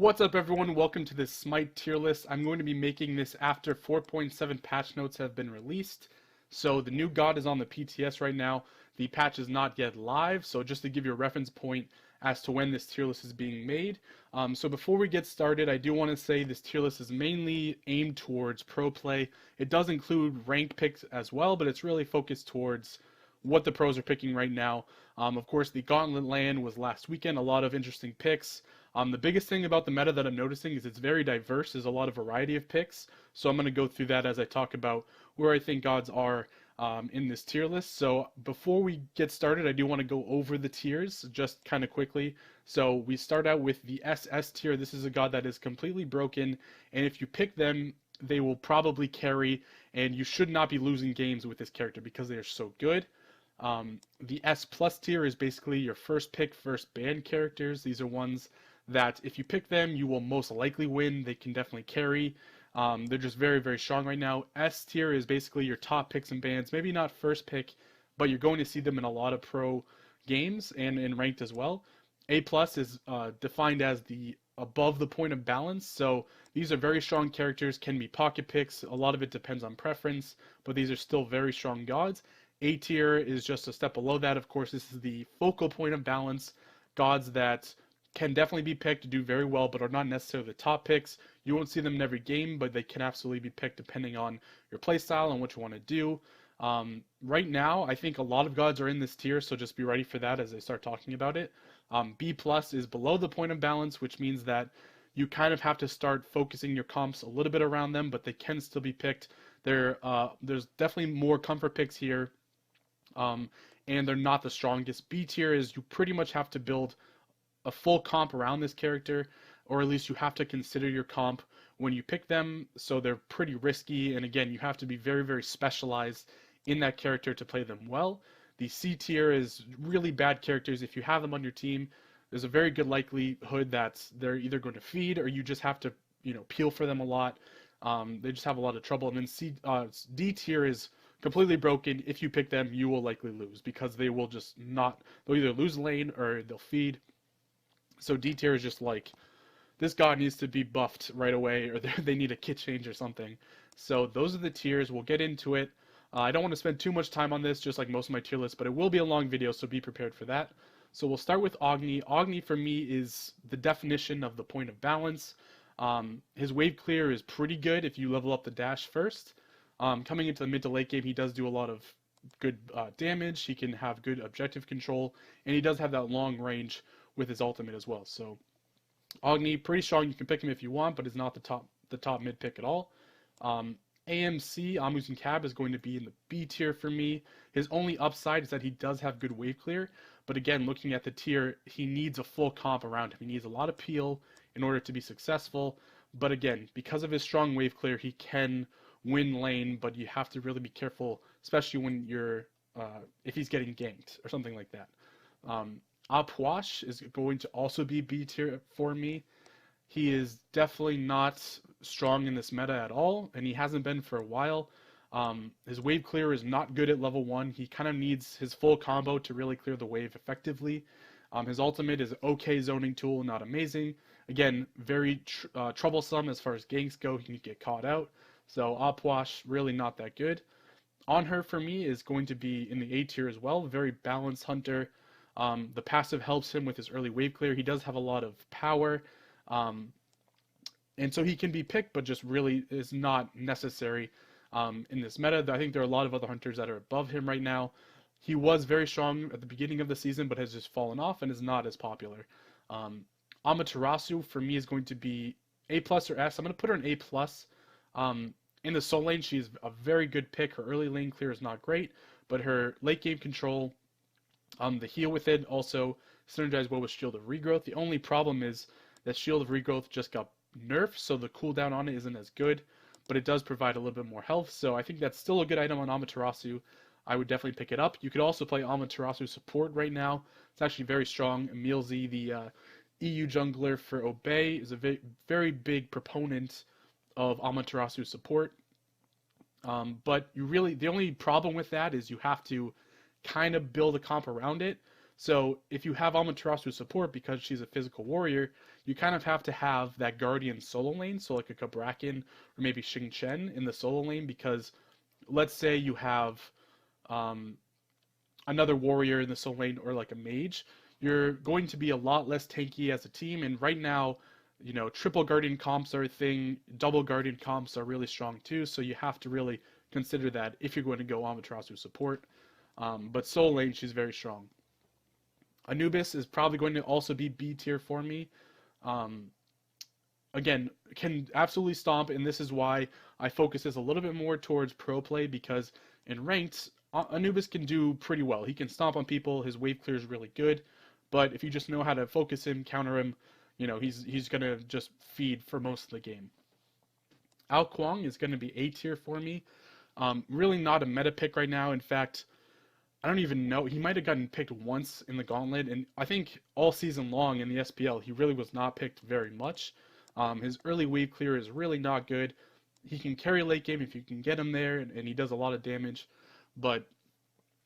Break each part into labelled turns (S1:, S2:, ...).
S1: What's up everyone, welcome to this Smite tier list. I'm going to be making this after 4.7 patch notes have been released. So the new god is on the PTS right now. The patch is not yet live, so just to give you a reference point as to when this tier list is being made. So before we get started, I do want to say this tier list is mainly aimed towards pro play. It does include ranked picks as well, but it's really focused towards what the pros are picking right now. Of course, the Gauntlet Land was last weekend, a lot of interesting picks. The biggest thing about the meta that I'm noticing is it's very diverse. There's a lot of variety of picks, so I'm going to go through that as I talk about where I think gods are in this tier list. So before we get started, I do want to go over the tiers just kind of quickly. So we start out with the SS tier. This is a god that is completely broken, and if you pick them, they will probably carry, and you should not be losing games with this character because they are so good. The S plus tier is basically your first pick, first ban characters. These are ones that if you pick them, you will most likely win. They can definitely carry. They're just very, very strong right now. S tier is basically your top picks and bans. Maybe not first pick, but you're going to see them in a lot of pro games and in ranked as well. A plus is defined as the above the point of balance. So these are very strong characters, can be pocket picks. A lot of it depends on preference, but these are still very strong gods. A tier is just a step below that. Of course, this is the focal point of balance. Gods that can definitely be picked, do very well, but are not necessarily the top picks. You won't see them in every game, but they can absolutely be picked depending on your playstyle and what you want to do. Right now, I think a lot of gods are in this tier, so just be ready for that as I start talking about it. B plus is below the point of balance, which means that you kind of have to start focusing your comps a little bit around them, but they can still be picked. There's definitely more comfort picks here, and they're not the strongest. B tier is you pretty much have to build a full comp around this character, or at least you have to consider your comp when you pick them, so they're pretty risky, and again, you have to be very, very specialized in that character to play them well. The C tier is really bad characters. If you have them on your team, there's a very good likelihood that they're either going to feed, or you just have to, peel for them a lot. They just have a lot of trouble. And then D tier is completely broken. If you pick them, you will likely lose, because they will just not, they'll either lose lane or they'll feed. So D tier is just like, this god needs to be buffed right away, or they need a kit change or something. So those are the tiers. We'll get into it. I don't want to spend too much time on this, just like most of my tier lists, but it will be a long video, so be prepared for that. So we'll start with Agni. Agni for me is the definition of the point of balance. His wave clear is pretty good if you level up the dash first. Coming into the mid to late game, he does do a lot of good damage. He can have good objective control, and he does have that long range with his ultimate as well. So Agni, pretty strong. You can pick him if you want, but is not the top mid pick at all. AMC, Amusin Cab, is going to be in the B tier for me. His only upside is that he does have good wave clear, but again, looking at the tier, he needs a full comp around him. He needs a lot of peel in order to be successful, but again, because of his strong wave clear, he can win lane, but you have to really be careful, especially when you're if he's getting ganked or something like that. Apuash is going to also be B tier for me. He is definitely not strong in this meta at all, and he hasn't been for a while. His wave clear is not good at level 1. He kind of needs his full combo to really clear the wave effectively. His ultimate is okay zoning tool, not amazing. Again, very troublesome as far as ganks go. He can get caught out. So Apuash, really not that good. On her for me is going to be in the A tier as well. Very balanced hunter. The passive helps him with his early wave clear. He does have a lot of power. And so he can be picked, but just really is not necessary in this meta. I think there are a lot of other hunters that are above him right now. He was very strong at the beginning of the season, but has just fallen off and is not as popular. Amaterasu for me is going to be A plus or S. I'm going to put her in A plus. In the soul lane, she's a very good pick. Her early lane clear is not great, but her late game control, the heal with it also synergizes well with Shield of Regrowth. The only problem is that Shield of Regrowth just got nerfed, so the cooldown on it isn't as good, but it does provide a little bit more health, so I think that's still a good item on Amaterasu. I would definitely pick it up. You could also play Amaterasu support right now. It's actually very strong. Emilzy, the EU jungler for Obey, is a very big proponent of Amaterasu support. But the only problem with that is you have to kind of build a comp around it. So if you have Amaterasu support because she's a physical warrior, you kind of have to have that guardian solo lane, so like a Cabrakan or maybe Chen in the solo lane, because let's say you have um, another warrior in the solo lane or like a mage, you're going to be a lot less tanky as a team. And right now, triple guardian comps are a thing, double guardian comps are really strong too, so you have to really consider that if you're going to go Amaterasu support. But solo lane, she's very strong. Anubis is probably going to also be B tier for me. Um, Again, can absolutely stomp, and this is why I focus this a little bit more towards pro play, because in ranked, Anubis can do pretty well. He can stomp on people, his wave clear is really good, but if you just know how to focus him, counter him, he's going to just feed for most of the game. Ao Kuang is going to be A tier for me. Really not a meta pick right now. In fact, I don't even know. He might have gotten picked once in the Gauntlet, and I think all season long in the SPL, he really was not picked very much. His early wave clear is really not good. He can carry late game if you can get him there, and he does a lot of damage. But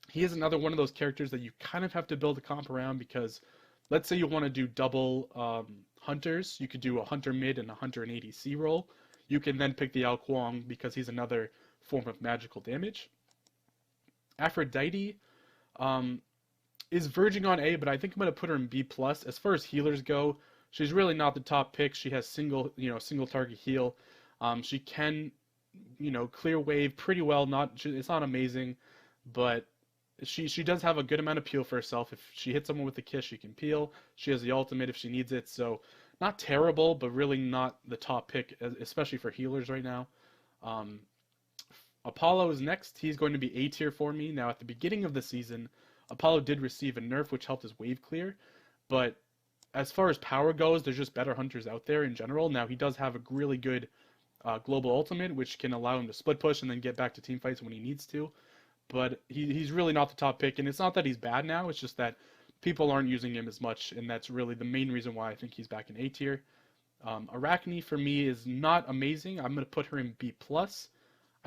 S1: he is another one of those characters that you kind of have to build a comp around, because let's say you want to do double hunters. You could do a hunter mid and a hunter and ADC role. You can then pick the Ao Kuang because he's another form of magical damage. Aphrodite is verging on A, but I think I'm going to put her in B+. As far as healers go, she's really not the top pick. She has single target heal. She can, clear wave pretty well. It's not amazing, but she does have a good amount of peel for herself. If she hits someone with a kiss, she can peel. She has the ultimate if she needs it. So not terrible, but really not the top pick, especially for healers right now. Apollo is next. He's going to be A tier for me. Now, at the beginning of the season, Apollo did receive a nerf, which helped his wave clear, but as far as power goes, there's just better hunters out there in general. Now, he does have a really good global ultimate, which can allow him to split push and then get back to team fights when he needs to, but he's really not the top pick, and it's not that he's bad now, it's just that people aren't using him as much, and that's really the main reason why I think he's back in A tier. Arachne, for me, is not amazing. I'm going to put her in B+.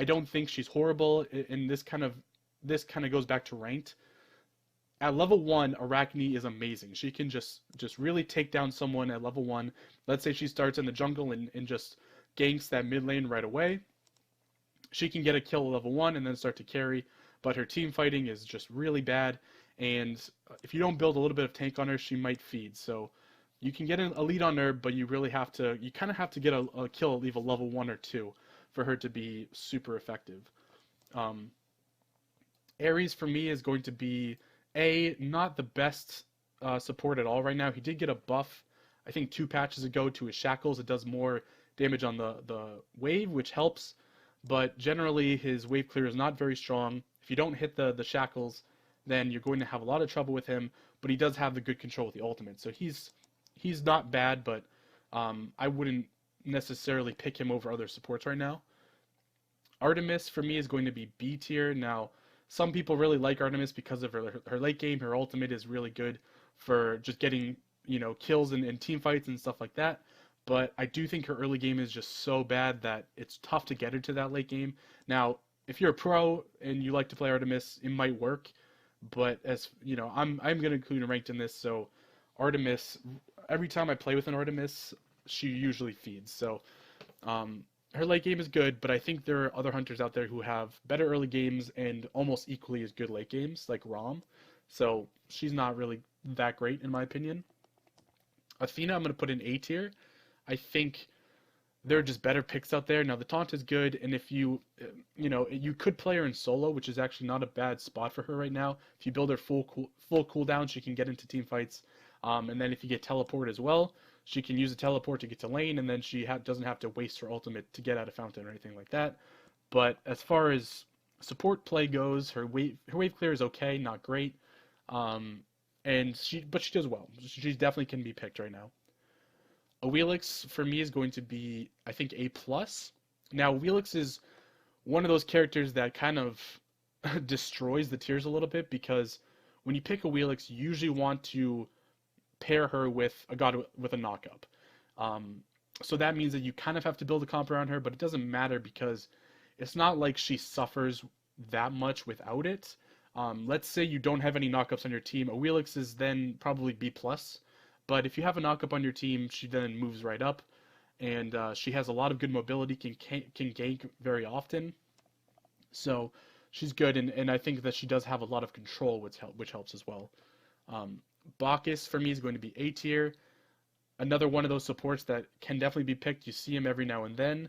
S1: I don't think she's horrible, and this kind of goes back to ranked. At level 1, Arachne is amazing. She can just really take down someone at level 1. Let's say she starts in the jungle and just ganks that mid lane right away. She can get a kill at level 1 and then start to carry, but her team fighting is just really bad, and if you don't build a little bit of tank on her, she might feed. So you can get a lead on her, but you kind of have to get a kill at level 1 or 2 for her to be super effective. Ares for me is going to be not the best support at all right now. He did get a buff, I think 2 patches ago, to his shackles. It does more damage on the wave, which helps, but generally his wave clear is not very strong. If you don't hit the shackles, then you're going to have a lot of trouble with him, but he does have the good control with the ultimate. So he's not bad, but I wouldn't necessarily pick him over other supports right now. Artemis for me is going to be B tier. Now, some people really like Artemis because of her late game. Her ultimate is really good for just getting kills in team fights and stuff like that. But I do think her early game is just so bad that it's tough to get her to that late game. Now, if you're a pro and you like to play Artemis, it might work. But as I'm going to include a ranked in this. So Artemis, every time I play with an Artemis, she usually feeds. So her late game is good, but I think there are other hunters out there who have better early games and almost equally as good late games, like Rom. So she's not really that great in my opinion. Athena, I'm going to put in A tier. I think there are just better picks out there. Now, the taunt is good, and if you could play her in solo, which is actually not a bad spot for her right now. If you build her full cooldown, she can get into team fights. And then if you get teleport as well, she can use a teleport to get to lane, and then she doesn't have to waste her ultimate to get out of fountain or anything like that. But as far as support play goes, her wave clear is okay, not great. But she does well. She definitely can be picked right now. Awilix for me is going to be, I think, A+. Now, Awilix is one of those characters that kind of destroys the tiers a little bit, because when you pick Awilix, you usually want to pair her with a god with a knock-up. So that means that you kind of have to build a comp around her, but it doesn't matter because it's not like she suffers that much without it. Let's say you don't have any knockups on your team. Awilix is then probably B+. But if you have a knockup on your team, she then moves right up. And she has a lot of good mobility, can gank very often. So she's good, and I think that she does have a lot of control, which helps as well. Bacchus, for me, is going to be A tier. Another one of those supports that can definitely be picked. You see him every now and then.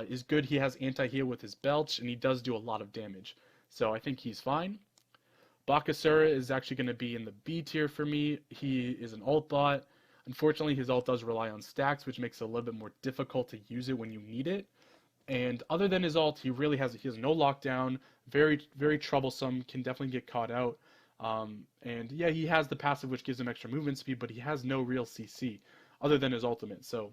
S1: Is good. He has anti-heal with his belch, and he does do a lot of damage. So I think he's fine. Asura is actually going to be in the B tier for me. He is an ult bot. Unfortunately, his ult does rely on stacks, which makes it a little bit more difficult to use it when you need it. And other than his ult, he has no lockdown, very, very troublesome, can definitely get caught out. And yeah, he has the passive, which gives him extra movement speed, but he has no real CC other than his ultimate. So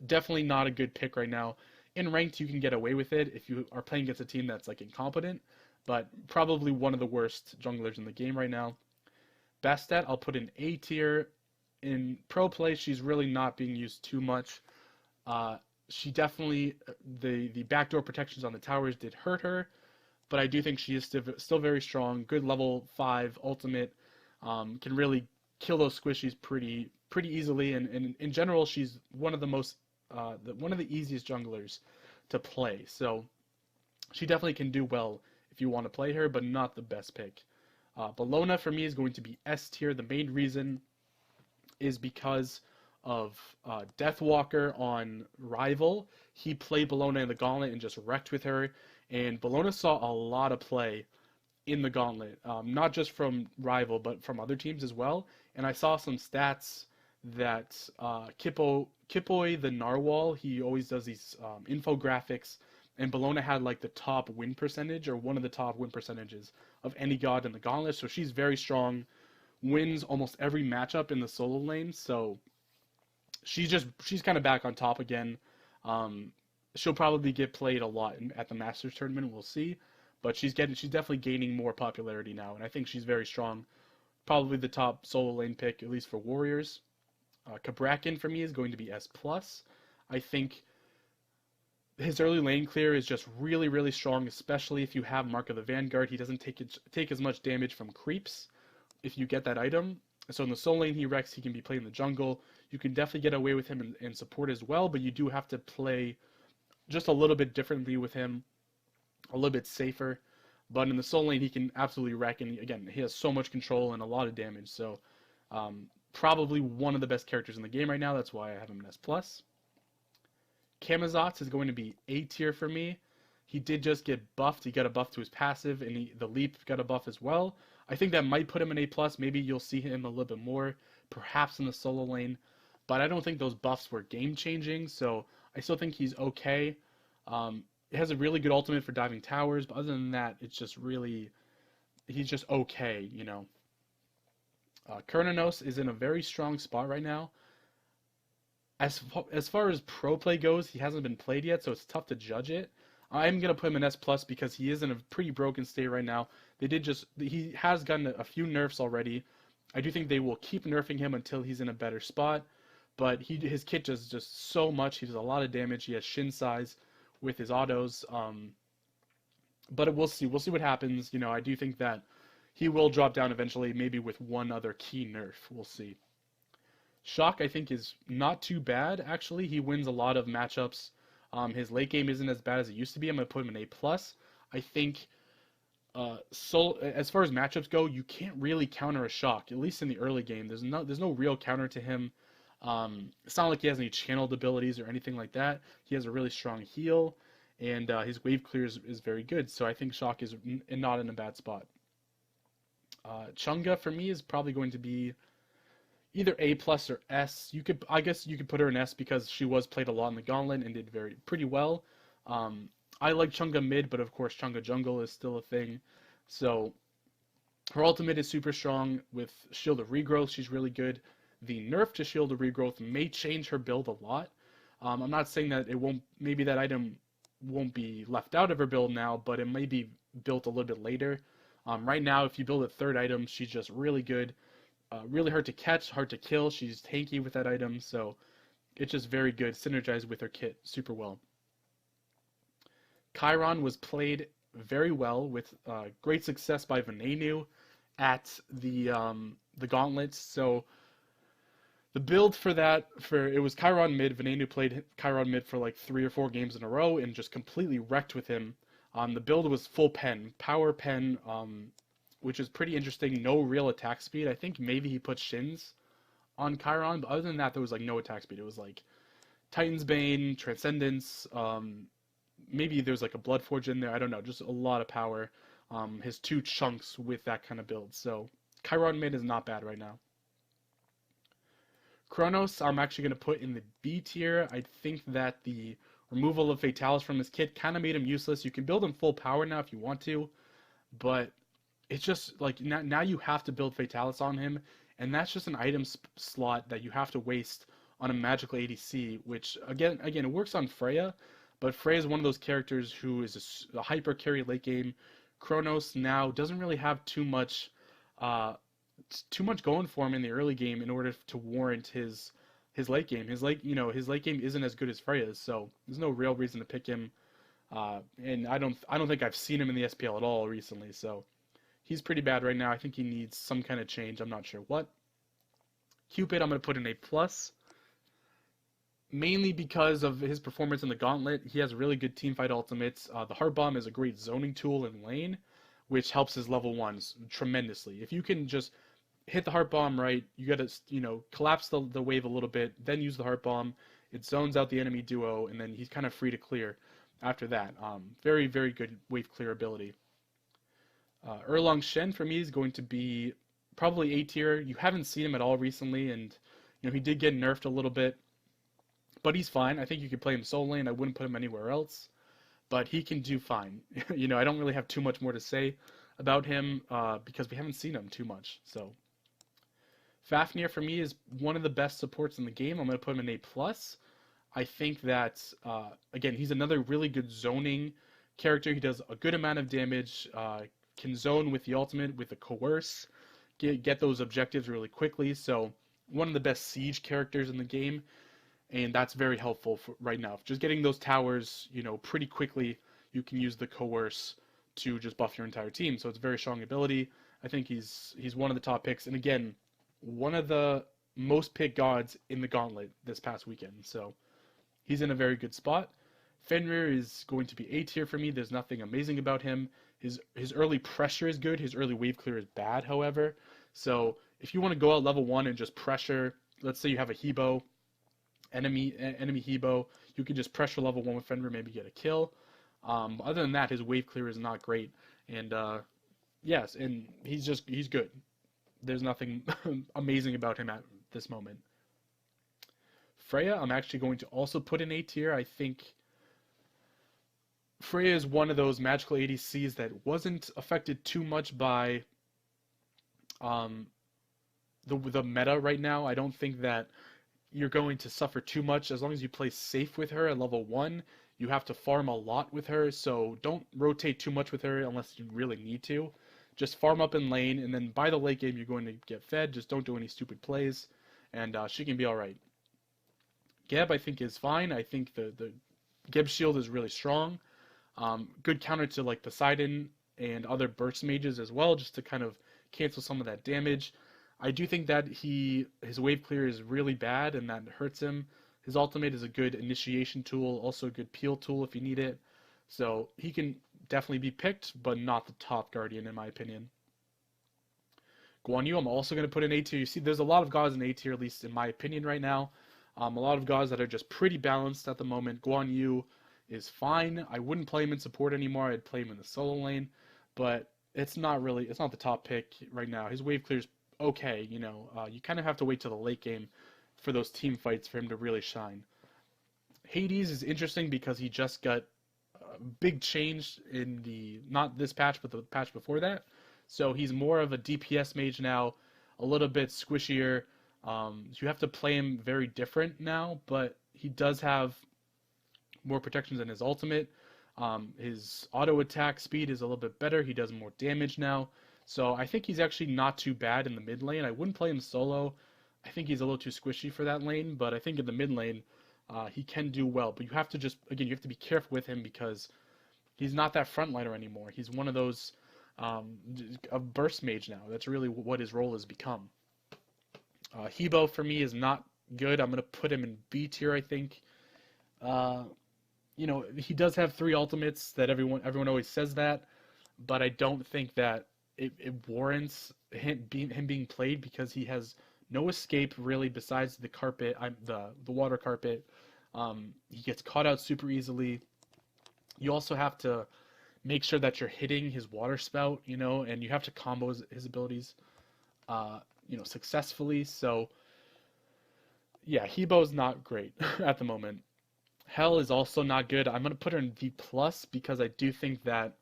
S1: definitely not a good pick right now. In ranked, you can get away with it if you are playing against a team that's like incompetent, but probably one of the worst junglers in the game right now. Bastet, I'll put in A tier. In pro play, she's really not being used too much. She definitely, the backdoor protections on the towers did hurt her, but I do think she is still very strong. Good level 5 ultimate, can really kill those squishies pretty easily, and in general, she's one of the most one of the easiest junglers to play. So she definitely can do well if you want to play her, but not the best pick. Bellona for me is going to be S tier. The main reason is because of Deathwalker on Rival. He played Bellona in the Gauntlet and just wrecked with her, and Bellona saw a lot of play in the Gauntlet, not just from Rival, but from other teams as well. And I saw some stats that Kipoy the Narwhal, he always does these infographics, and Bellona had like the top win percentage, or one of the top win percentages of any god in the Gauntlet, so she's very strong, wins almost every matchup in the solo lane, so she's kind of back on top again. She'll probably get played a lot at the Masters tournament, we'll see, but she's definitely gaining more popularity now, and I think she's very strong. Probably the top solo lane pick, at least for Warriors. Cabrakan for me is going to be S+. I think his early lane clear is just really, really strong, especially if you have Mark of the Vanguard. He doesn't take as much damage from creeps if you get that item. So in the solo lane he wrecks, he can be played in the jungle. You can definitely get away with him in support as well, but you do have to play just a little bit differently with him, a little bit safer. But in the solo lane he can absolutely wreck, and again, he has so much control and a lot of damage. So probably one of the best characters in the game right now. That's why I have him in S+. Camazotz is going to be A tier for me. He did just get buffed. He got a buff to his passive, and the leap got a buff as well. I think that might put him in A+. Maybe you'll see him a little bit more, perhaps in the solo lane. But I don't think those buffs were game-changing, so I still think he's okay. It has a really good ultimate for diving towers, but other than that, it's just really, he's just okay, you know. Chronos is in a very strong spot right now. As far as pro play goes, he hasn't been played yet, so it's tough to judge it. I'm going to put him in S+ because he is in a pretty broken state right now. He has gotten a few nerfs already. I do think they will keep nerfing him until he's in a better spot, but his kit does just so much. He does a lot of damage. He has Shin size with his autos. But we'll see. We'll see what happens. You know, I do think that he will drop down eventually, maybe with one other key nerf. We'll see. Shock, I think, is not too bad, actually. He wins a lot of matchups. His late game isn't as bad as it used to be. I'm going to put him in A+. I think, as far as matchups go, you can't really counter a Shock, at least in the early game. There's no real counter to him. It's not like he has any channeled abilities or anything like that. He has a really strong heal, and his wave clear is very good. So I think Shock is not in a bad spot. Chunga, for me, is probably going to be either A+ or S. I guess you could put her in S because she was played a lot in the Gauntlet and did pretty well. I like Chunga mid, but of course Chunga jungle is still a thing. So her ultimate is super strong with Shield of Regrowth. She's really good. The nerf to Shield of Regrowth may change her build a lot. I'm not saying that maybe that item won't be left out of her build now, but it may be built a little bit later. Right now, if you build a third item, she's just really good. Really hard to catch, hard to kill. She's tanky with that item, so it's just very good. Synergized with her kit super well. Kiron was played very well with great success by Venenu at the gauntlets. So the build for that, it was Chiron mid. Venenu played Chiron mid for like 3 or 4 games in a row and just completely wrecked with him. The build was full pen, power pen, which is pretty interesting. No real attack speed. I think maybe he put shins on Chiron, but other than that, there was like no attack speed. It was like Titan's Bane, Transcendence, maybe there's like a Blood Forge in there. I don't know. Just a lot of power. His 2 chunks with that kind of build. So Chiron mid is not bad right now. Chronos, I'm actually going to put in the B tier. I think that the removal of Fatalis from his kit kind of made him useless. You can build him full power now if you want to, but it's just like now you have to build Fatalis on him, and that's just an item slot that you have to waste on a magical ADC, which again it works on Freya, but Freya is one of those characters who is a hyper carry late game. Chronos now doesn't really have too much going for him in the early game in order to warrant his late game. His late game isn't as good as Freya's, so there's no real reason to pick him. And I don't think I've seen him in the SPL at all recently, so he's pretty bad right now. I think he needs some kind of change. I'm not sure what. Cupid, I'm going to put in A+, mainly because of his performance in the Gauntlet. He has really good teamfight ultimates. The Heart Bomb is a great zoning tool in lane, which helps his level 1s tremendously. If you can just hit the Heart Bomb right, you got to collapse the wave a little bit, then use the Heart Bomb. It zones out the enemy duo, and then he's kind of free to clear after that. Very, very good wave clear ability. Erlang Shen for me is going to be probably A tier. You haven't seen him at all recently, and he did get nerfed a little bit, but he's fine. I think you could play him solo lane. I wouldn't put him anywhere else, but he can do fine. I don't really have too much more to say about him because we haven't seen him too much. So Fafnir for me is one of the best supports in the game. I'm going to put him in A+. I think that again, he's another really good zoning character. He does a good amount of damage. Can zone with the ultimate, with the coerce, get those objectives really quickly. So one of the best siege characters in the game, and that's very helpful for right now. Just getting those towers, pretty quickly. You can use the coerce to just buff your entire team. So it's a very strong ability. I think he's one of the top picks, and again, one of the most picked gods in the Gauntlet this past weekend. So he's in a very good spot. Fenrir is going to be A tier for me. There's nothing amazing about him. His early pressure is good. His early wave clear is bad, however. So if you want to go out level 1 and just pressure, let's say you have a Hebo, enemy Hebo, you can just pressure level 1 with Fenrir, maybe get a kill. Other than that, his wave clear is not great. And yes, and he's good. There's nothing amazing about him at this moment. Freya, I'm actually going to also put in A tier. I think Freya is one of those magical ADCs that wasn't affected too much by the meta right now. I don't think that you're going to suffer too much as long as you play safe with her at level 1. You have to farm a lot with her, so don't rotate too much with her unless you really need to. Just farm up in lane, and then by the late game you're going to get fed. Just don't do any stupid plays, and she can be alright. Geb, I think, is fine. I think the Geb shield is really strong. Good counter to like Poseidon and other burst mages as well, just to kind of cancel some of that damage. I do think that his wave clear is really bad, and that hurts him. His ultimate is a good initiation tool, also a good peel tool if you need it. So he can definitely be picked, but not the top Guardian in my opinion. Guan Yu, I'm also going to put in A tier. You see, there's a lot of gods in A tier, at least in my opinion right now. A lot of gods that are just pretty balanced at the moment. Guan Yu is fine. I wouldn't play him in support anymore. I'd play him in the solo lane, but it's not the top pick right now. His wave clear's okay, you kind of have to wait till the late game for those team fights for him to really shine. Hades is interesting because he just got a big change in not this patch, but the patch before that. So he's more of a DPS mage now, a little bit squishier. You have to play him very different now, but he does have more protections than his ultimate. His auto attack speed is a little bit better. He does more damage now. So I think he's actually not too bad in the mid lane. I wouldn't play him solo. I think he's a little too squishy for that lane, but I think in the mid lane, he can do well. But you have to you have to be careful with him because He's not that frontliner anymore. He's one of those a burst mage now. That's really what his role has become. Hebo for me is not good. I'm gonna put him in B tier, I think. Uh, he does have three ultimates that everyone always says that, but I don't think that it warrants him being played because he has no escape really besides the carpet, the water carpet. He gets caught out super easily. You also have to make sure that you're hitting his water spout, and you have to combo his abilities, successfully. So yeah, Hebo's not great at the moment. Hell is also not good. I'm gonna put her in V plus because I do think that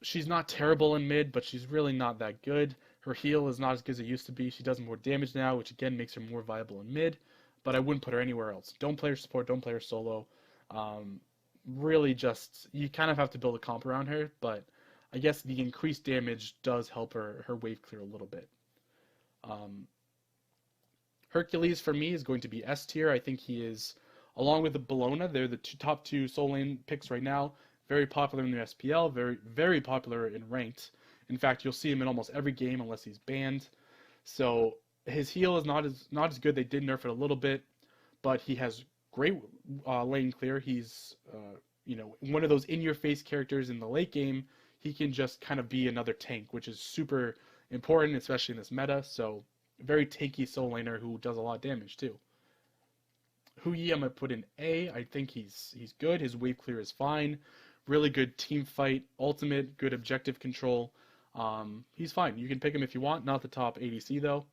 S1: she's not terrible in mid, but she's really not that good. Her heal is not as good as it used to be. She does more damage now, which again makes her more viable in mid, but I wouldn't put her anywhere else. Don't play her support, don't play her solo. Really just, you kind of have to build a comp around her, but I guess the increased damage does help her wave clear a little bit. Hercules for me is going to be S tier. I think he is, along with the Bologna, they're the top two soul lane picks right now. Very popular in the SPL, very, very popular in ranked. In fact, you'll see him in almost every game unless he's banned. So his heal is not as good. They did nerf it a little bit, but he has great lane clear. He's one of those in-your-face characters in the late game. He can just kind of be another tank, which is super important, especially in this meta. So very tanky soul laner who does a lot of damage too. Hu Yi I'm gonna put in A. I think he's good. His wave clear is fine. Really good team fight, ultimate, good objective control. He's fine. You can pick him if you want. Not the top ADC though.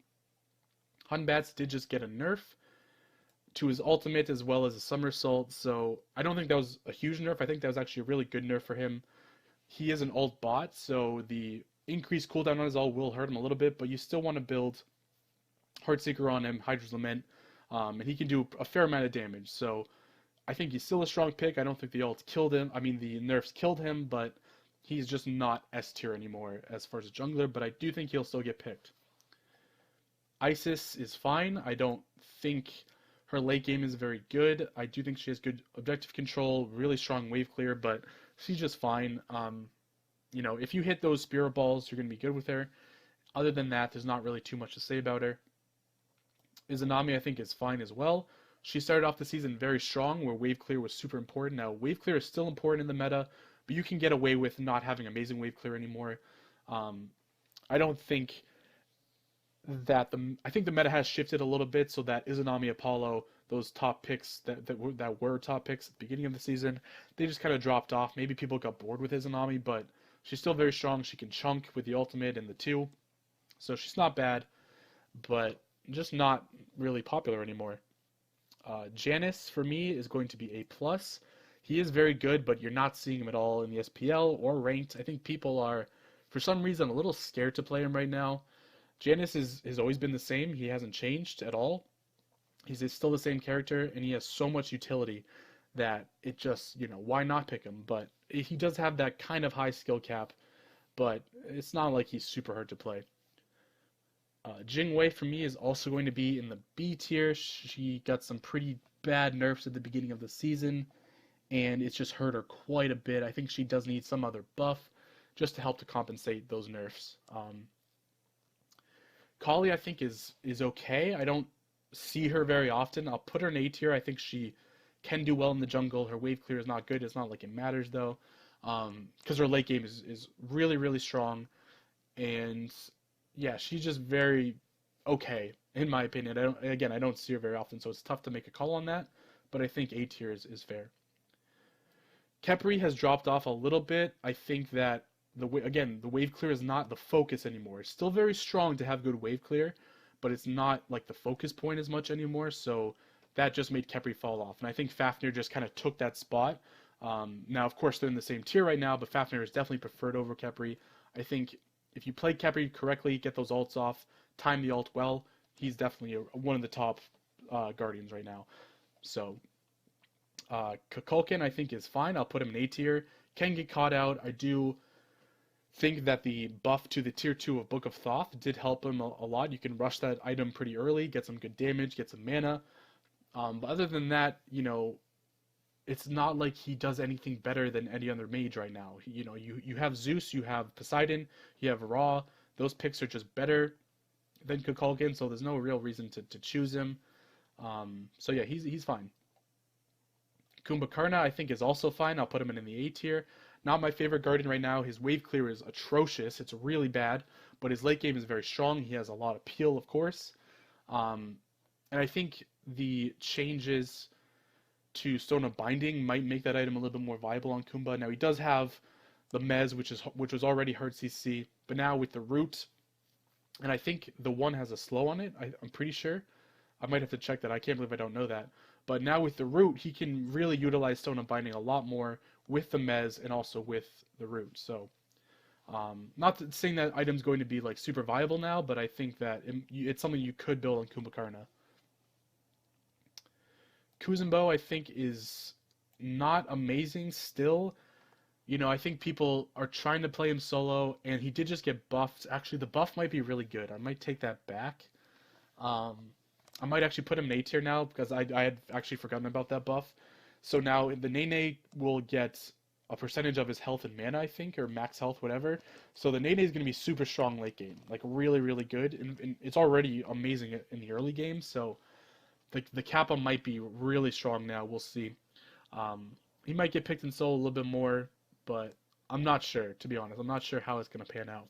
S1: Hunbats did just get a nerf to his ultimate as well as a somersault, so I don't think that was a huge nerf. I think that was actually a really good nerf for him. He is an ult bot, so the increased cooldown on his ult will hurt him a little bit, but you still want to build Heartseeker on him, Hydra's Lament, and he can do a fair amount of damage, so I think he's still a strong pick. I don't think the ult killed him. I mean, the nerfs killed him, but he's just not S tier anymore as far as a jungler, but I do think he'll still get picked. Isis is fine. I don't think her late game is very good. I do think she has good objective control, really strong wave clear, but she's just fine. If you hit those spirit balls, you're going to be good with her. Other than that, there's not really too much to say about her. Izanami, I think, is fine as well. She started off the season very strong, where wave clear was super important. Now, wave clear is still important in the meta, but you can get away with not having amazing wave clear anymore. I don't think that I think the meta has shifted a little bit so that Izanami, Apollo, those top picks that were top picks at the beginning of the season, they just kind of dropped off. Maybe people got bored with Izanami, but she's still very strong. She can chunk with the ultimate and the 2, so she's not bad, but just not really popular anymore. Janice for me is going to be A+. He is very good, but you're not seeing him at all in the SPL or ranked. I think people are, for some reason, a little scared to play him right now. Janice has always been the same. He hasn't changed at all. He's still the same character, and he has so much utility that it just, why not pick him? But he does have that kind of high skill cap, but it's not like he's super hard to play. Jingwei for me is also going to be in the B tier. She got some pretty bad nerfs at the beginning of the season, and it's just hurt her quite a bit. I think she does need some other buff just to help to compensate those nerfs. Kali, I think, is okay. I don't see her very often. I'll put her in A tier. I think she can do well in the jungle. Her wave clear is not good. It's not like it matters, though, because her late game is really, really strong. And, yeah, she's just very okay, in my opinion. I don't see her very often, so it's tough to make a call on that. But I think A tier is fair. Khepri has dropped off a little bit. I think that the wave clear is not the focus anymore. It's still very strong to have good wave clear, but it's not like the focus point as much anymore, so that just made Khepri fall off. And I think Fafnir just kind of took that spot. Now, of course, they're in the same tier right now, but Fafnir is definitely preferred over Khepri. I think if you play Khepri correctly, get those ults off, time the ult well, he's definitely one of the top Guardians right now. So, Kukulkan, I think, is fine. I'll put him in A tier. Can get caught out. I do think that the buff to the tier 2 of Book of Thoth did help him a lot. You can rush that item pretty early, get some good damage, get some mana. But other than that, it's not like he does anything better than any other mage right now. You have Zeus, you have Poseidon, you have Ra. Those picks are just better than Kukulkan, so there's no real reason to choose him. So yeah, he's fine. Kumbhakarna I think is also fine. I'll put him in the A tier. Not my favorite Guardian right now. His wave clear is atrocious. It's really bad, but his late game is very strong. He has a lot of peel, of course. And I think the changes to Stone of Binding might make that item a little bit more viable on Kumbha. Now he does have the Mez, which was already hard CC, but now with the Root, and I think the one has a slow on it. I'm pretty sure. I might have to check that. I can't believe I don't know that. But now with the Root, he can really utilize Stone of Binding a lot more with the Mez and also with the Root. So, not saying that item's going to be like super viable now, but I think that it's something you could build on Kumbhakarna. Kuzenbo, I think, is not amazing still. I think people are trying to play him solo, and he did just get buffed. Actually, the buff might be really good. I might take that back. I might actually put him in A tier now, because I had actually forgotten about that buff. So now the Nene will get a percentage of his health and mana, I think, or max health, whatever. So the Nene is going to be super strong late game, like really, really good. And it's already amazing in the early game, so the Kappa might be really strong now. We'll see. He might get picked in solo a little bit more, but I'm not sure, to be honest. I'm not sure how it's going to pan out.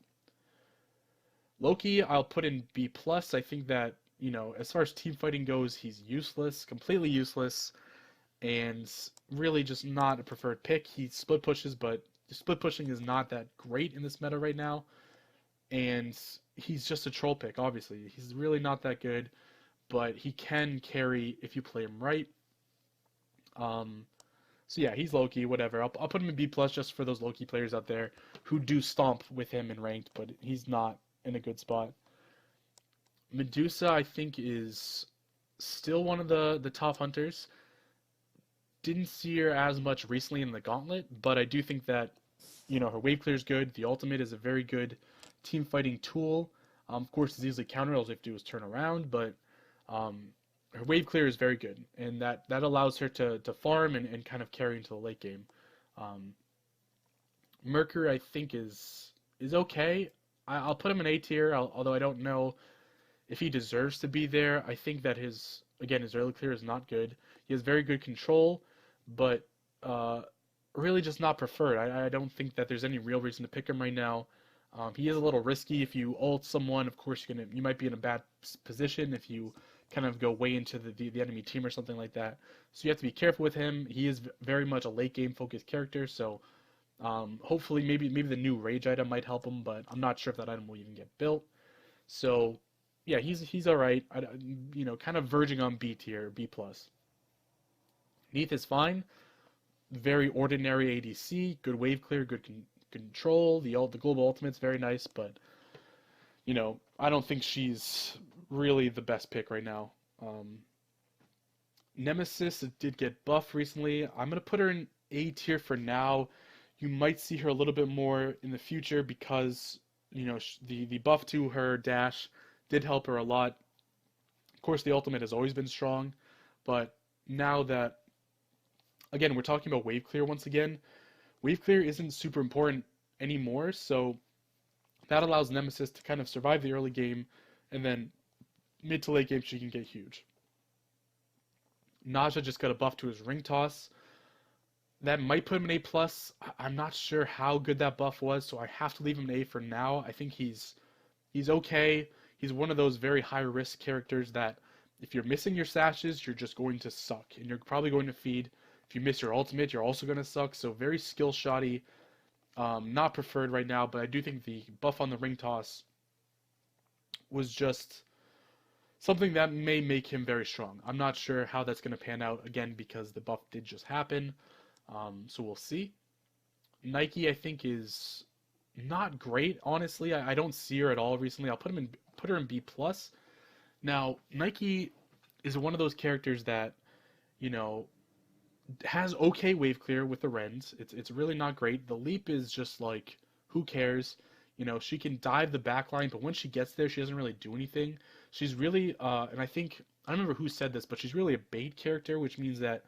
S1: Loki, I'll put in B+. I think that, as far as team fighting goes, he's useless, completely useless, and really just not a preferred pick. He split pushes, but split pushing is not that great in this meta right now, and he's just a troll pick, obviously. He's really not that good, but he can carry if you play him right. So yeah, he's Loki, whatever. I'll put him in B+ just for those Loki players out there who do stomp with him in ranked, but he's not in a good spot. Medusa, I think, is still one of the top hunters. Didn't see her as much recently in the Gauntlet, but I do think that, her wave clear is good. The ultimate is a very good team fighting tool. Of course, it's easily countered. All you have to do is turn around, but her wave clear is very good, and that allows her to farm and kind of carry into the late game. Mercury, I think, is okay. I'll put him in A tier, although I don't know if he deserves to be there. I think that his early clear is not good. He has very good control, but really just not preferred. I don't think that there's any real reason to pick him right now. He is a little risky. If you ult someone, of course you might be in a bad position if you kind of go way into the enemy team or something like that. So you have to be careful with him. He is very much a late game focused character, so hopefully maybe the new rage item might help him, but I'm not sure if that item will even get built. So yeah, he's all right. Kind of verging on B tier, B+. Neith is fine. Very ordinary ADC, good wave clear, good control. The global ultimate's very nice, but I don't think she's really the best pick right now. Nemesis did get buffed recently. I'm gonna put her in A tier for now. You might see her a little bit more in the future because the buff to her dash did help her a lot. Of course, the ultimate has always been strong, but now that, again, we're talking about wave clear once again, wave clear isn't super important anymore, so that allows Nemesis to kind of survive the early game, and then mid to late game she can get huge. Naja just got a buff to his ring toss. That might put him in A+. I'm not sure how good that buff was, so I have to leave him in A for now. I think he's okay. He's one of those very high-risk characters that if you're missing your sashes, you're just going to suck, and you're probably going to feed. If you miss your ultimate, you're also going to suck, so very skill-shoddy. Not preferred right now, but I do think the buff on the ring toss was just something that may make him very strong. I'm not sure how that's going to pan out, again, because the buff did just happen, so we'll see. Nike, I think, is not great, honestly. I don't see her at all recently. I'll put her in B+. Now, Nike is one of those characters that, has okay wave clear with the Rens. It's really not great. The leap is just like, who cares? She can dive the backline, but when she gets there, she doesn't really do anything. She's really, and I don't remember who said this, but she's really a bait character, which means that,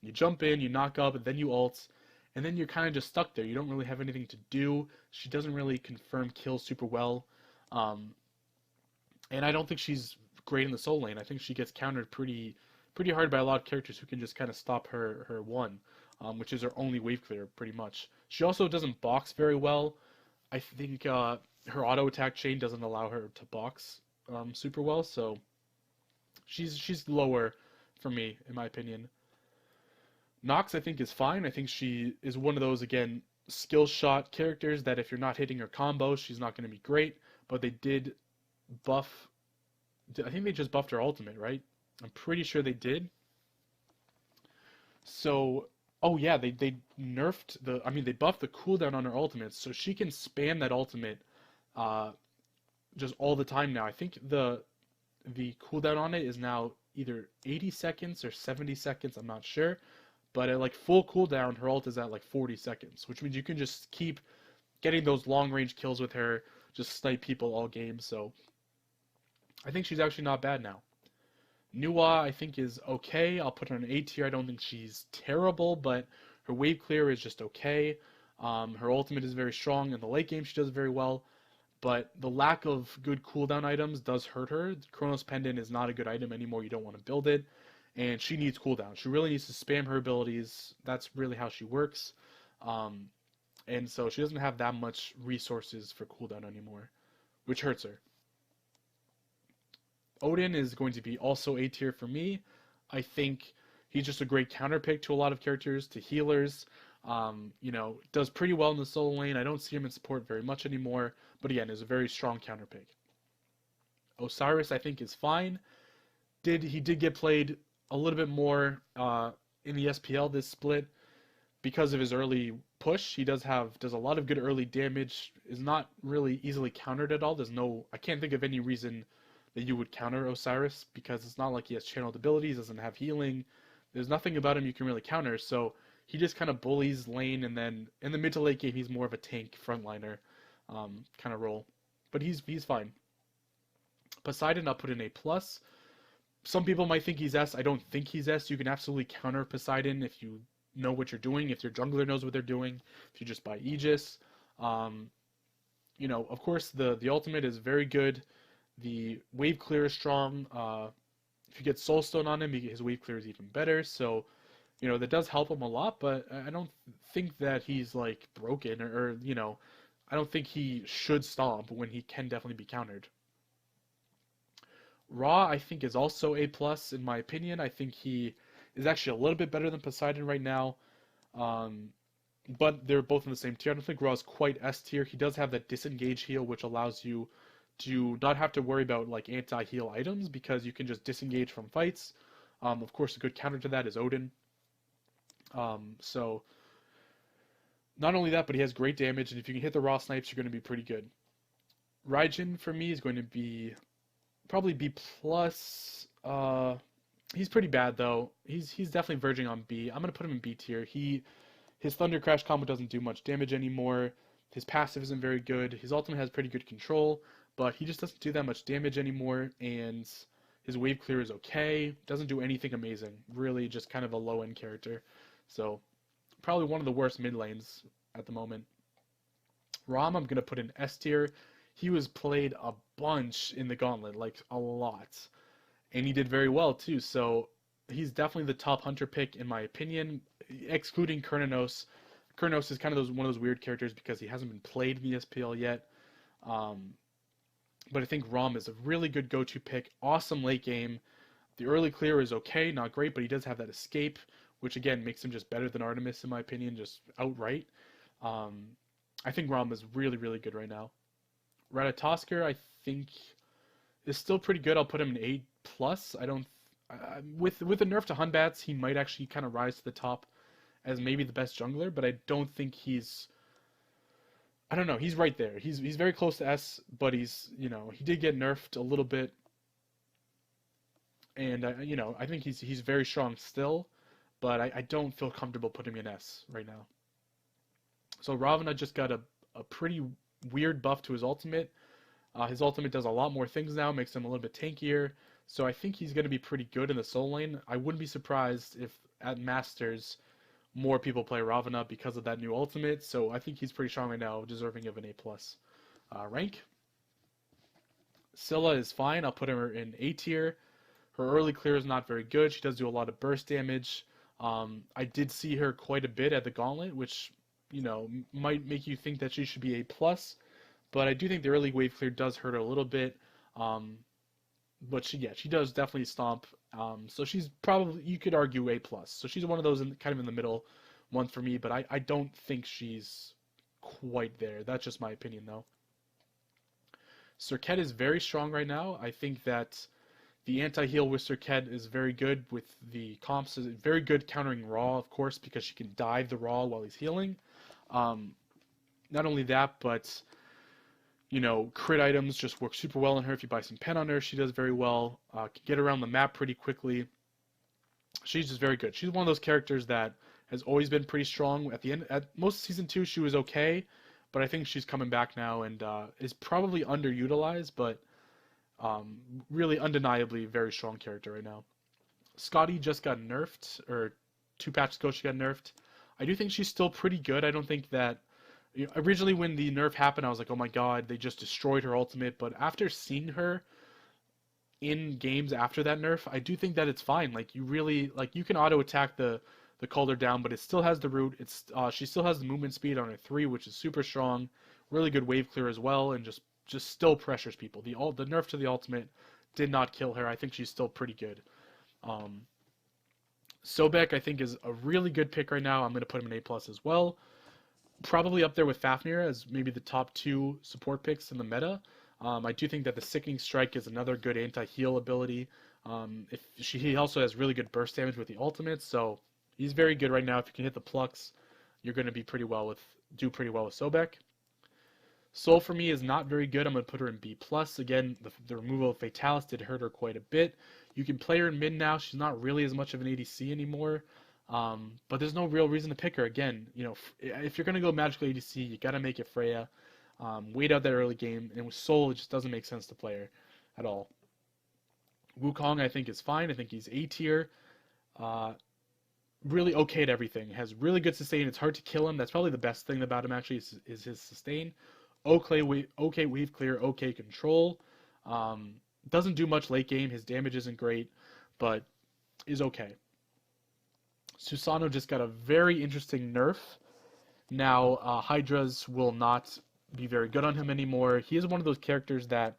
S1: You jump in, you knock up, and then you ult, and then you're kind of just stuck there. You don't really have anything to do. She doesn't really confirm kills super well. Um, and I don't think she's great in the soul lane. I think she gets countered pretty hard by a lot of characters who can just kind of stop her one, which is her only wave clear pretty much. She also doesn't box very well. I think her auto attack chain doesn't allow her to box super well, so she's lower for me in my opinion. Knox I think is fine. I think she is one of those again skill shot characters that if you're not hitting her combos, she's not going to be great. But they did buff. I think they just buffed her ultimate, right? I'm pretty sure they did. So, oh yeah, they nerfed the. I mean, they buffed the cooldown on her ultimate, so she can spam that ultimate, uh, just all the time now. I think the cooldown on it is now either 80 seconds or 70 seconds. I'm not sure, but at like full cooldown, her ult is at like 40 seconds, which means you can just keep getting those long range kills with her, just snipe people all game. So I think she's actually not bad now. Nuwa, I think, is okay. I'll put her in A tier. I don't think she's terrible, but her wave clear is just okay. Her ultimate is very strong. In the late game, she does very well, but the lack of good cooldown items does hurt her. The Chronos Pendant is not a good item anymore. You don't want to build it, and she needs cooldown. She really needs to spam her abilities. That's really how she works, and so she doesn't have that much resources for cooldown anymore, which hurts her. Odin is going to be also A tier for me. I think he's just a great counter pick to a lot of characters, to healers. Does pretty well in the solo lane. I don't see him in support very much anymore, but again, is a very strong counter pick. Osiris, I think, is fine. He did get played a little bit more in the SPL this split because of his early push. He does a lot of good early damage. Is not really easily countered at all. I can't think of any reason that you would counter Osiris, because it's not like he has channeled abilities, doesn't have healing. There's nothing about him you can really counter, so he just kind of bullies lane, and then in the mid to late game, he's more of a tank frontliner kind of role. But he's fine. Poseidon, I'll put in A+. Some people might think he's S. I don't think he's S. You can absolutely counter Poseidon if you know what you're doing, if your jungler knows what they're doing, if you just buy Aegis. Of course, the ultimate is very good. The wave clear is strong. If you get Soulstone on him, his wave clear is even better. So, that does help him a lot, but I don't think that he's like broken or I don't think he should stomp when he can definitely be countered. Ra, I think, is also A+ in my opinion. I think he is actually a little bit better than Poseidon right now. But they're both in the same tier. I don't think Ra is quite S tier. He does have that disengage heal, which allows you to not have to worry about like anti-heal items because you can just disengage from fights. Of course, a good counter to that is Odin. So not only that, but he has great damage, and if you can hit the raw snipes, you're going to be pretty good. Raijin for me is going to be probably B+. He's pretty bad though. He's definitely verging on B. I'm going to put him in B tier. His Thunder Crash combo doesn't do much damage anymore. His passive isn't very good. His ultimate has pretty good control, but he just doesn't do that much damage anymore, and his wave clear is okay. Doesn't do anything amazing. Really just kind of a low-end character. So, probably one of the worst mid lanes at the moment. Rom, I'm going to put in S tier. He was played a bunch in the gauntlet, like a lot. And he did very well, too. So, he's definitely the top hunter pick, in my opinion, excluding Chronos. Chronos is kind of one of those weird characters because he hasn't been played in the SPL yet. But I think Rom is a really good go-to pick. Awesome late game. The early clear is okay, not great, but he does have that escape, which again makes him just better than Artemis in my opinion, just outright. I think Rom is really, really good right now. Ratatoskr, I think, is still pretty good. I'll put him in A+. With a nerf to Hunbats, he might actually kind of rise to the top as maybe the best jungler, but I don't think I don't know, he's right there. He's very close to S, but he did get nerfed a little bit. And, I think he's very strong still, but I don't feel comfortable putting him in S right now. So Ravana just got a pretty weird buff to his ultimate. His ultimate does a lot more things now, makes him a little bit tankier. So I think he's going to be pretty good in the soul lane. I wouldn't be surprised if at Masters, more people play Ravana because of that new ultimate. So I think he's pretty strong right now, deserving of an A+ rank. Scylla is fine. I'll put her in A tier. Her early clear is not very good. She does do a lot of burst damage. I did see her quite a bit at the Gauntlet, which, might make you think that she should be A+, but I do think the early wave clear does hurt her a little bit. But she does definitely stomp. So she's probably, you could argue, A+. So she's one of those kind of in the middle one for me, but I don't think she's quite there. That's just my opinion, though. Serket is very strong right now. I think that the anti-heal with Serket is very good with the comps. Is very good countering Raw, of course, because she can dive the Raw while he's healing. Not only that, but crit items just work super well on her. If you buy some pen on her, she does very well. Can get around the map pretty quickly. She's just very good. She's one of those characters that has always been pretty strong. At most of Season 2, she was okay, but I think she's coming back now and is probably underutilized, but really undeniably very strong character right now. Scotty just got nerfed, or 2 patches ago she got nerfed. I do think she's still pretty good. I don't think that... Originally when the nerf happened, I was like, oh my god, they just destroyed her ultimate, but after seeing her in games after that nerf, I do think that it's fine. You can auto-attack the Calder down, but it still has the root. She still has the movement speed on her 3, which is super strong. Really good wave clear as well, and just still pressures people. The nerf to the ultimate did not kill her. I think she's still pretty good. Sobek, I think, is a really good pick right now. I'm going to put him in A+ as well. Probably up there with Fafnir as maybe the top 2 support picks in the meta. I do think that the Sickening Strike is another good anti-heal ability. He also has really good burst damage with the ultimate, so he's very good right now. If you can hit the Plux, you're going to do pretty well with Sobek. Soul for me is not very good. I'm going to put her in B+. Again, the removal of Fatalis did hurt her quite a bit. You can play her in mid now. She's not really as much of an ADC anymore. But there's no real reason to pick her. Again, if you're going to go magical ADC, you got to make it Freya. Wait out that early game. And with Soul, it just doesn't make sense to play her at all. Wukong, I think, is fine. I think he's A tier. Really okay at everything. Has really good sustain. It's hard to kill him. That's probably the best thing about him, actually, is his sustain. Okay wave clear, okay control. Doesn't do much late game. His damage isn't great, but is okay. Susanoo just got a very interesting nerf. Now, Hydras will not be very good on him anymore. He is one of those characters that,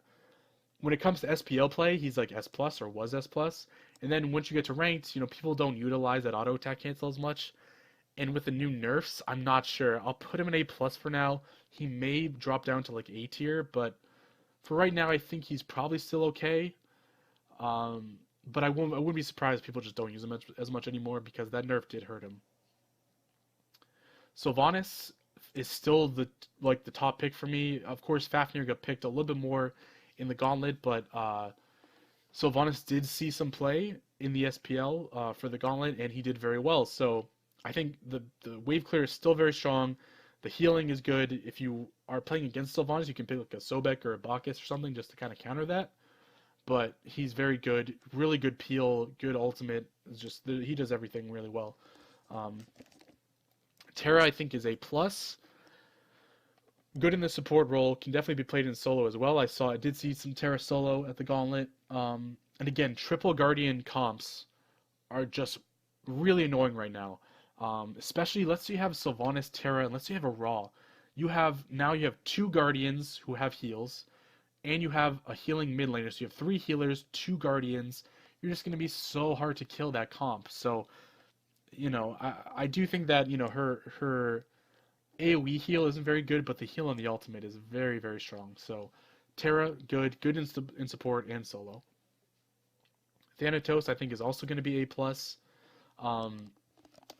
S1: when it comes to SPL play, he's like S+, or was S+. And then once you get to ranked, people don't utilize that auto attack cancel as much. And with the new nerfs, I'm not sure. I'll put him in A+ for now. He may drop down to like A tier, but for right now, I think he's probably still okay. But I wouldn't be surprised if people just don't use him as much anymore, because that nerf did hurt him. Sylvanas is still the top pick for me. Of course, Fafnir got picked a little bit more in the Gauntlet, but Sylvanas did see some play in the SPL for the Gauntlet, and he did very well. So I think the wave clear is still very strong. The healing is good. If you are playing against Sylvanas, you can pick like a Sobek or a Bacchus or something just to kind of counter that. But he's very good, really good peel, good ultimate. He does everything really well. Terra, I think, is A+. Good in the support role, can definitely be played in solo as well. I did see some Terra solo at the Gauntlet. And again, triple Guardian comps are just really annoying right now. Especially, let's say you have Sylvanas, Terra, and let's say you have a Raw. Now you have 2 Guardians who have heals, and you have a healing mid laner, so you have 3 healers, 2 Guardians. You're just going to be so hard to kill that comp. So, I do think that, her AoE heal isn't very good, but the heal on the ultimate is very, very strong. So, Terra, good in support and solo. Thanatos, I think, is also going to be A+.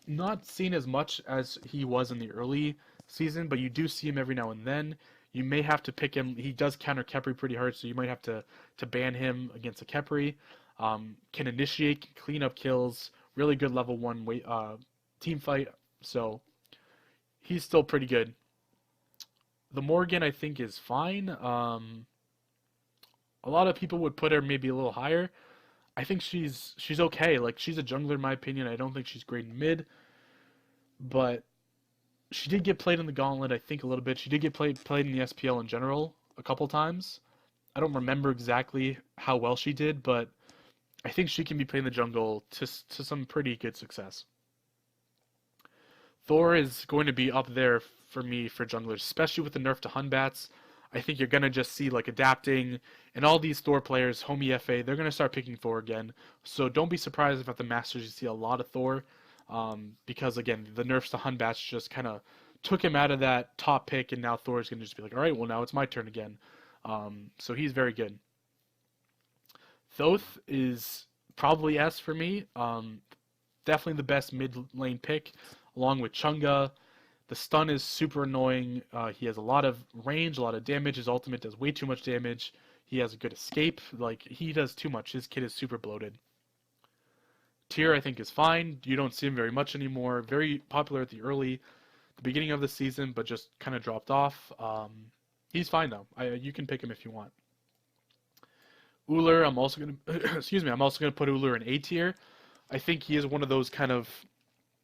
S1: Not seen as much as he was in the early season, but you do see him every now and then. You may have to pick him. He does counter Khepri pretty hard, so you might have to ban him against a Khepri. Can initiate, can clean up kills. Really good level 1 team fight. So he's still pretty good. The Morgan, I think, is fine. A lot of people would put her maybe a little higher. I think she's okay. Like, she's a jungler in my opinion. I don't think she's great in mid, but she did get played in the Gauntlet, I think, a little bit. She did get played in the SPL in general a couple times. I don't remember exactly how well she did, but I think she can be played in the jungle to some pretty good success. Thor is going to be up there for me for junglers, especially with the nerf to Hunbats. I think you're going to just see like adapting, and all these Thor players, Homie FA, they're going to start picking Thor again. So don't be surprised if at the Masters you see a lot of Thor, because again, the nerfs to Hunbats just kind of took him out of that top pick, and now Thor is going to just be like, all right, well now it's my turn again. So he's very good. Thoth is probably S for me. Definitely the best mid lane pick, along with Chunga. The stun is super annoying. He has a lot of range, a lot of damage. His ultimate does way too much damage. He has a good escape. Like, he does too much. His kit is super bloated. Tyr, I think, is fine. You don't see him very much anymore. Very popular at the beginning of the season, but just kind of dropped off. He's fine though. You can pick him if you want. Ullr, I'm also gonna excuse me. I'm also gonna put Ullr in A tier. I think he is one of those kind of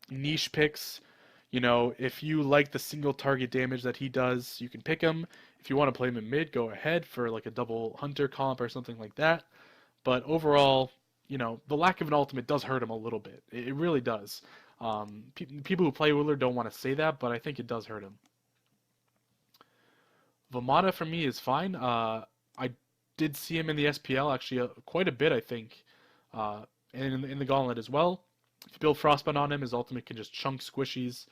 S1: niche picks. You know, if you like the single target damage that he does, you can pick him. If you want to play him in mid, go ahead for like a double hunter comp or something like that. But overall, you know, the lack of an ultimate does hurt him a little bit. It really does. People who play Ullr don't want to say that, but I think it does hurt him. Vamana for me is fine. I did see him in the SPL actually quite a bit, I think, and in the Gauntlet as well. If you build Frostbound on him, his ultimate can just chunk squishies.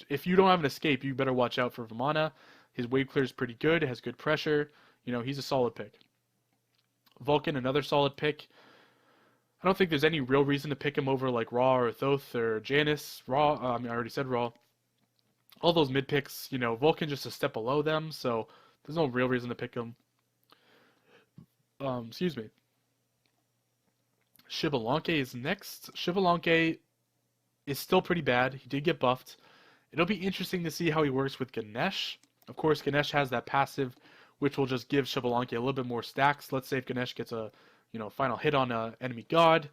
S1: If you don't have an escape, you better watch out for Vamana. His wave clear is pretty good, has good pressure. You know, he's a solid pick. Vulcan, another solid pick. I don't think there's any real reason to pick him over like Raw or Thoth or Janice. Raw, I already said Raw. All those mid picks, you know, Vulcan just a step below them, so there's no real reason to pick him. Excuse me. Xbalanque is next. Xbalanque is still pretty bad. He did get buffed. It'll be interesting to see how he works with Ganesh. Of course, Ganesh has that passive, which will just give Xbalanque a little bit more stacks. Let's say if Ganesh gets a final hit on an enemy god,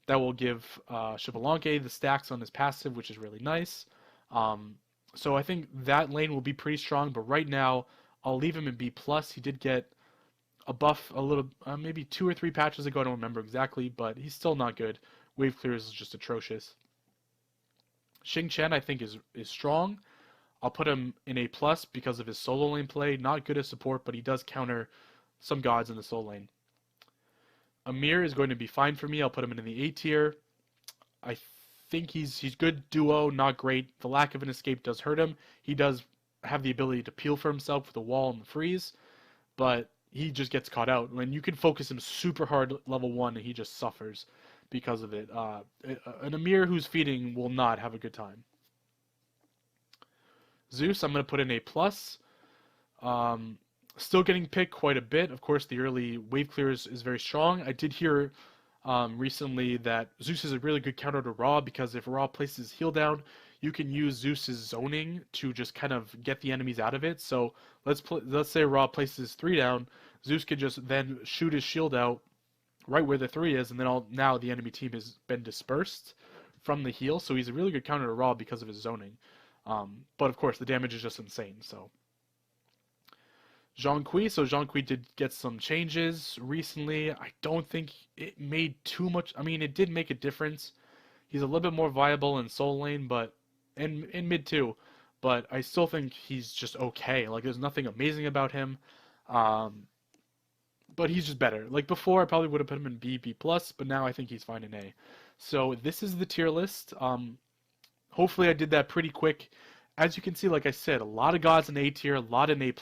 S1: that will give Xbalanque the stacks on his passive, which is really nice. So I think that lane will be pretty strong, but right now I'll leave him in B+. He did get a buff a little, maybe 2 or 3 patches ago, I don't remember exactly, but he's still not good. Wave clear is just atrocious. Xing Chen I think is strong. I'll put him in A+ because of his solo lane play. Not good as support, but he does counter some gods in the solo lane. Amir is going to be fine for me. I'll put him in the A tier. I think he's good duo, not great. The lack of an escape does hurt him. He does have the ability to peel for himself with the wall and the freeze, but he just gets caught out. When you can focus him super hard level 1, and he just suffers because of it. An Amir who's feeding will not have a good time. Zeus, I'm going to put in A+. Still getting picked quite a bit. Of course, the early wave clear is very strong. I did hear recently that Zeus is a really good counter to Ra, because if Ra places heal down, you can use Zeus's zoning to just kind of get the enemies out of it. So let's say Ra places 3 down, Zeus could just then shoot his shield out right where the 3 is, and then now the enemy team has been dispersed from the heal. So he's a really good counter to Ra because of his zoning. But of course, the damage is just insane. So Zhongqi did get some changes recently. I don't think it made too much. I mean, it did make a difference. He's a little bit more viable in solo lane, but in mid too. But I still think he's just okay. Like, there's nothing amazing about him. But he's just better. Like, before, I probably would have put him in B+, but now I think he's fine in A. So this is the tier list. Hopefully I did that pretty quick. As you can see, like I said, a lot of gods in A tier, a lot in A+.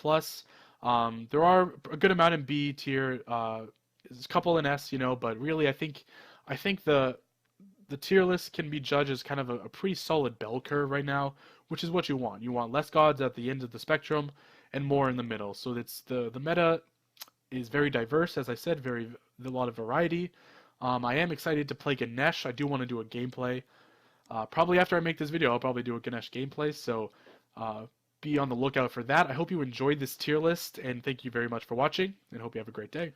S1: There are a good amount in B tier, there's a couple in S, but really I think the tier list can be judged as kind of a pretty solid bell curve right now, which is what you want. You want less gods at the end of the spectrum and more in the middle. So it's the meta is very diverse, as I said, a lot of variety. I am excited to play Ganesh. I do want to do a gameplay. Probably after I make this video, I'll probably do a Ganesh gameplay, so be on the lookout for that. I hope you enjoyed this tier list, and thank you very much for watching, and hope you have a great day.